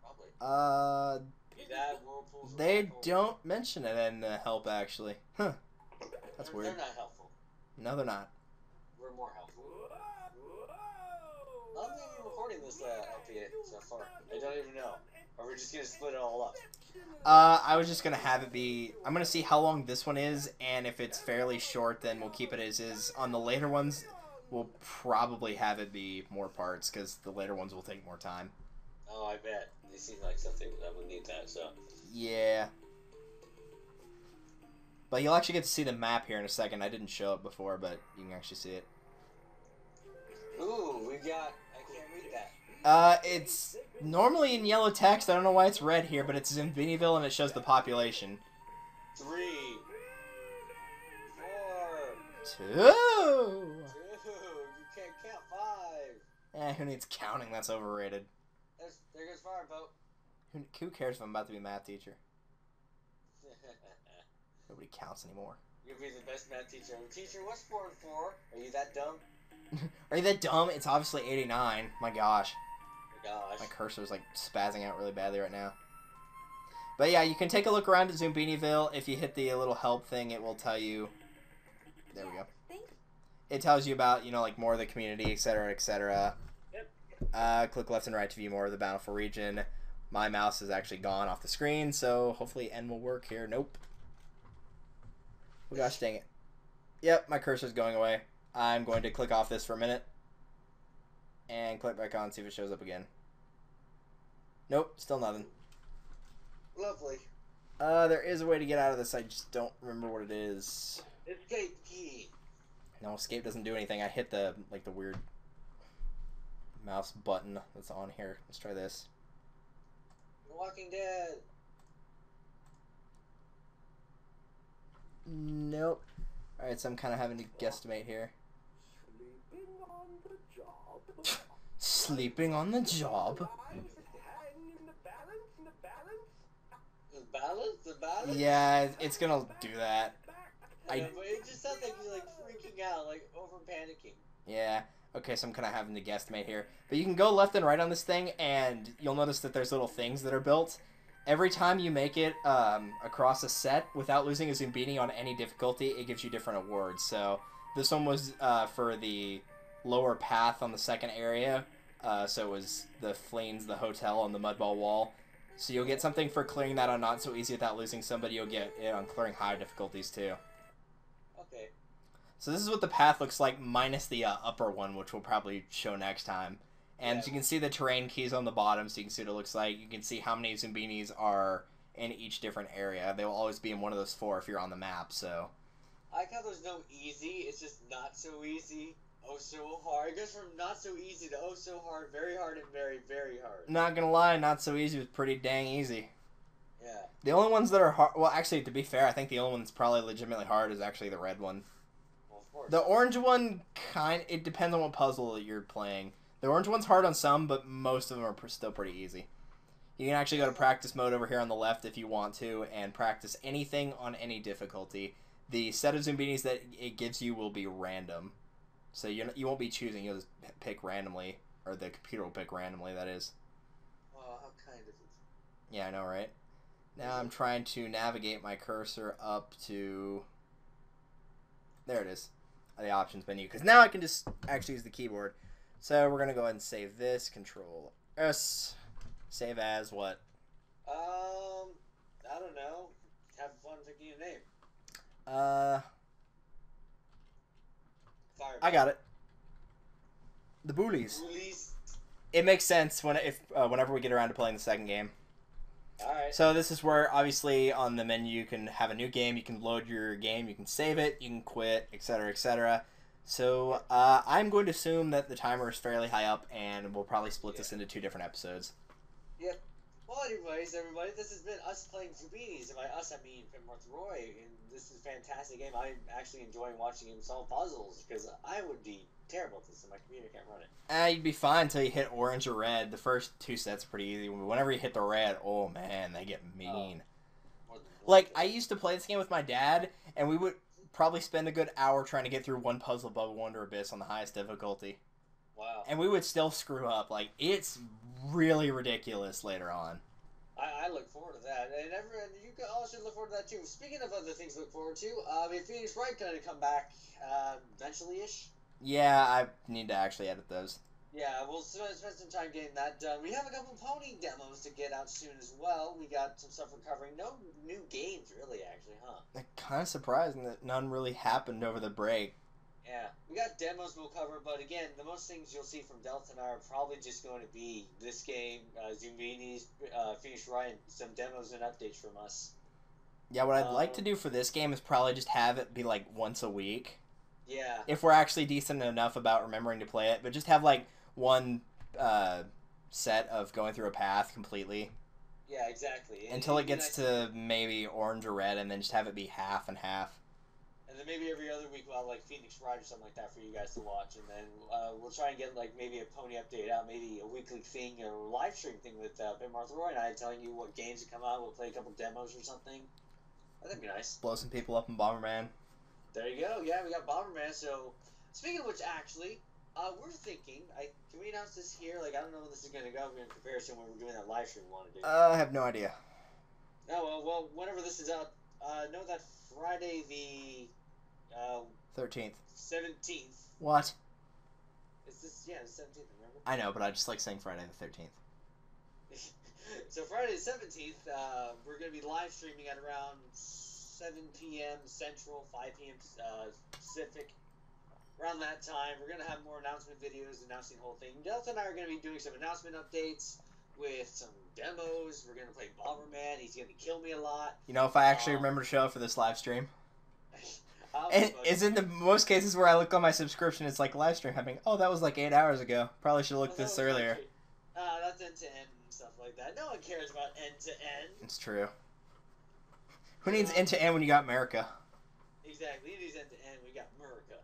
Probably. They don't mention it in the help, actually. Huh. That's weird. They're not helpful. No, they're not. We're more helpful. I'm not even recording this LP so far. I don't even know. Or we're just going to split it all up. I was just going to have it be... I'm going to see how long this one is, and if it's fairly short, then we'll keep it as is. On the later ones, we'll probably have it be more parts, because the later ones will take more time. Oh, I bet. They seem like something that would need that, so... Yeah. But you'll actually get to see the map here in a second. I didn't show it before, but you can actually see it. Ooh, we got... I can't read that. It's normally in yellow text. I don't know why it's red here, but it's in Beattyville, and it shows the population. 3, 4... 2! 2! You can't count 5! Who needs counting? That's overrated. There goes Fireboat. Who cares if I'm about to be a math teacher? Nobody counts anymore. You'll be the best math teacher. Teacher, what's 4 and 4? Are you that dumb? Are you that dumb? It's obviously 89. My gosh. Oh my gosh. My cursor's like spazzing out really badly right now. But yeah, you can take a look around at Zoombinisville. If you hit the little help thing, it will tell you. There we go. It tells you about, like more of the community, etc., etc. Yep. Click left and right to view more of the Bountiful region. My mouse is actually gone off the screen, so hopefully N will work here. Nope. Oh gosh, dang it. Yep, my cursor's going away. I'm going to click off this for a minute. And click back on, see if it shows up again. Nope, still nothing. Lovely. There is a way to get out of this, I just don't remember what it is. Escape key. No, escape doesn't do anything. I hit the weird mouse button that's on here. Let's try this. The Walking Dead. Nope. Alright, so I'm kind of having to guesstimate here. Sleeping on the job. Sleeping on the job? Hang in the balance, in the balance. The balance? The balance? Yeah, it's gonna do that. But it just sounds like you're like freaking out, like over panicking. Yeah. Okay, so I'm kind of having to guesstimate here. But you can go left and right on this thing, and you'll notice that there's little things that are built. Every time you make it across a set without losing a Zoombini on any difficulty, it gives you different awards. So this one was for the lower path on the second area. So it was the Flames, the hotel, and the Mudball Wall. So you'll get something for clearing that on Not So Easy without losing somebody. You'll get it on clearing high difficulties too. Okay. So this is what the path looks like minus the upper one, which we'll probably show next time. And Yeah. you can see the terrain keys on the bottom, so you can see what it looks like. You can see how many Zoombinis are in each different area. They will always be in one of those 4 if you're on the map, so... I like how there's no easy, it's just not so easy, oh so hard. It goes from not so easy to oh so hard, very hard, and very, very hard. Not gonna lie, Not So Easy was pretty dang easy. Yeah. The only ones that are hard... Well, actually, to be fair, I think the only one that's probably legitimately hard is actually the red one. Well, of course. The orange one, it depends on what puzzle you're playing. The orange one's hard on some, but most of them are still pretty easy. You can actually go to practice mode over here on the left if you want to, and practice anything on any difficulty. The set of Zoombinis that it gives you will be random. So you won't be choosing, you'll just pick randomly, or the computer will pick randomly, that is. Oh, how kind of it. Yeah, I know, right? Now I'm trying to navigate my cursor up to... There it is. The options menu, because now I can just actually use the keyboard. So we're going to go ahead and save this. Control S. Save as what? I don't know. Have fun picking a name. Fireball. I got it. The Bullies. Bullies. It makes sense whenever we get around to playing the second game. Alright. So this is where, obviously, on the menu you can have a new game, you can load your game, you can save it, you can quit, etc., etc. So, I'm going to assume that the timer is fairly high up, and we'll probably split this into 2 different episodes. Yep. Well, anyways, everybody, this has been us playing Zoombinis, and by us, I mean pitmarthroy, and this is a fantastic game. I'm actually enjoying watching him solve puzzles, because I would be terrible at this, and my computer can't run it. You'd be fine until you hit orange or red. The first 2 sets are pretty easy. Whenever you hit the red, oh man, they get mean. Like, I used to play this game with my dad, and we would probably spend a good hour trying to get through one puzzle above Wonder Abyss on the highest difficulty. Wow. And we would still screw up. Like, it's really ridiculous later on. I look forward to that, and everyone, you all should look forward to that too. Speaking of other things to look forward to, if Phoenix Wright going to come back eventually-ish. Yeah, I need to actually edit those. Yeah, we'll spend some time getting that done. We have a couple pony demos to get out soon as well. We got some stuff we're covering. No new games, really, actually, huh? Kind of surprising that none really happened over the break. Yeah, we got demos we'll cover, but again, the most things you'll see from Delta and I are probably just going to be this game, Zoombinis, Phoenix Wright, and some demos and updates from us. Yeah, what I'd like to do for this game is probably just have it be like once a week. Yeah. If we're actually decent enough about remembering to play it, but just have like one set of going through a path completely. Yeah, exactly. Until it gets to maybe orange or red, and then just have it be half and half. And then maybe every other week we'll have like Phoenix Wright or something like that for you guys to watch, and then we'll try and get like maybe a pony update out, maybe a weekly thing or live stream thing with pitmarthroy and I telling you what games that come out. We'll play a couple demos or something. That'd be nice. Blow some people up in Bomberman. There you go. Yeah, we got Bomberman. So speaking of which, actually, we're thinking. Can we announce this here? Like, I don't know when this is gonna go in comparison when we're doing that live stream we want to do. I have no idea. Oh well, whenever this is out, know that Friday the 13th. 17th. What? Is this the 17th? Remember? I know, but I just like saying Friday the 13th. So Friday the 17th, we're gonna be live streaming at around 7 p.m. Central, 5 p.m. Pacific. Around that time, we're gonna have more announcement videos announcing the whole thing. Delta and I are gonna be doing some announcement updates with some demos. We're gonna play Bomberman. He's gonna kill me a lot. You know, if I actually remember to show up for this live stream. And it's in the most cases where I look on my subscription, it's like live stream happening. Oh, that was like 8 hours ago. Probably should have looked this earlier. That's end to end and stuff like that. No one cares about end to end. It's true. Who needs end to end when you got America? Exactly. It needs end to end. We got America.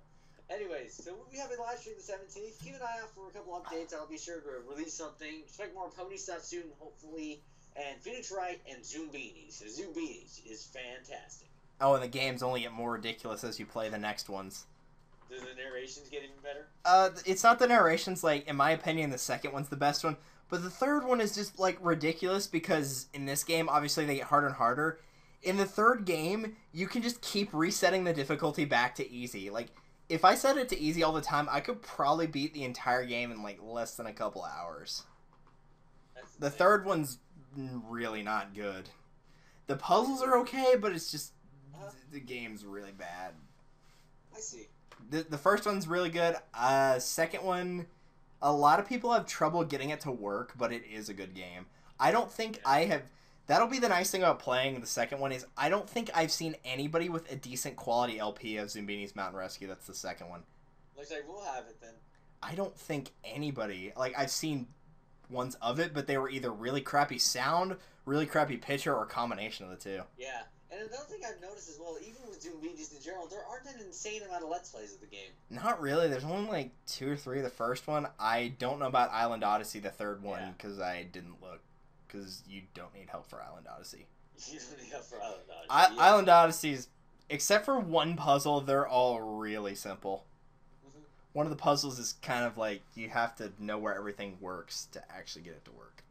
Anyways, so we have a live stream the 17th. Keep an eye out for a couple updates. I'll be sure to release something. Expect more pony stuff soon, hopefully. And Phoenix Wright and Zoombinis. So Zoombinis is fantastic. Oh, and the games only get more ridiculous as you play the next ones. Does the narrations get even better? It's not the narrations. Like, in my opinion, the second one's the best one. But the third one is just, like, ridiculous because in this game, obviously, they get harder and harder. In the third game, you can just keep resetting the difficulty back to easy. Like, if I set it to easy all the time, I could probably beat the entire game in, like, less than a couple hours. The third one's really not good. The puzzles are okay, but it's just... the game's really bad. I see. The first one's really good. Second one, a lot of people have trouble getting it to work, but it is a good game. I don't think I have... That'll be the nice thing about playing the second one is I don't think I've seen anybody with a decent quality LP of Zoombinis Mountain Rescue. That's the second one. Looks like we'll have it then. I don't think anybody... Like, I've seen ones of it, but they were either really crappy sound, really crappy picture, or a combination of the two. Yeah. And another thing I've noticed as well, even with Zoombinis in general, there aren't an insane amount of Let's Plays of the game. Not really. There's only like 2 or 3 the first one. I don't know about Island Odyssey, the third one, because I didn't look. Because you don't need help for Island Odyssey. You don't need help for Island Odyssey. Island Odyssey's, except for one puzzle, they're all really simple. Mm-hmm. One of the puzzles is kind of like you have to know where everything works to actually get it to work.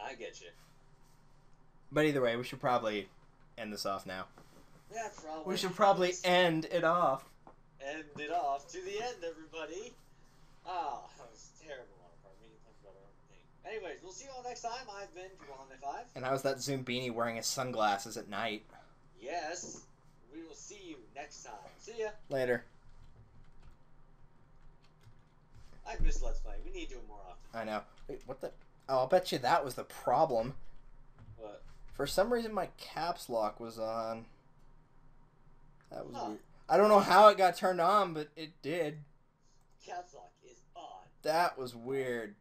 I get you. But either way, we should probably end this off now. Yeah, probably. We should probably end it off. End it off. To the end, everybody. Ah, that was terrible on our part. Making fun about our own thing. Anyways, we'll see you all next time. I've been Cabral95. And I was that Zoombini wearing his sunglasses at night. Yes. We will see you next time. See ya. Later. I miss Let's Play. We need to do it more often. I know. Wait, what the... Oh, I'll bet you that was the problem. What? For some reason, my caps lock was on. That was weird. I don't know how it got turned on, but it did. Caps lock is on. That was weird.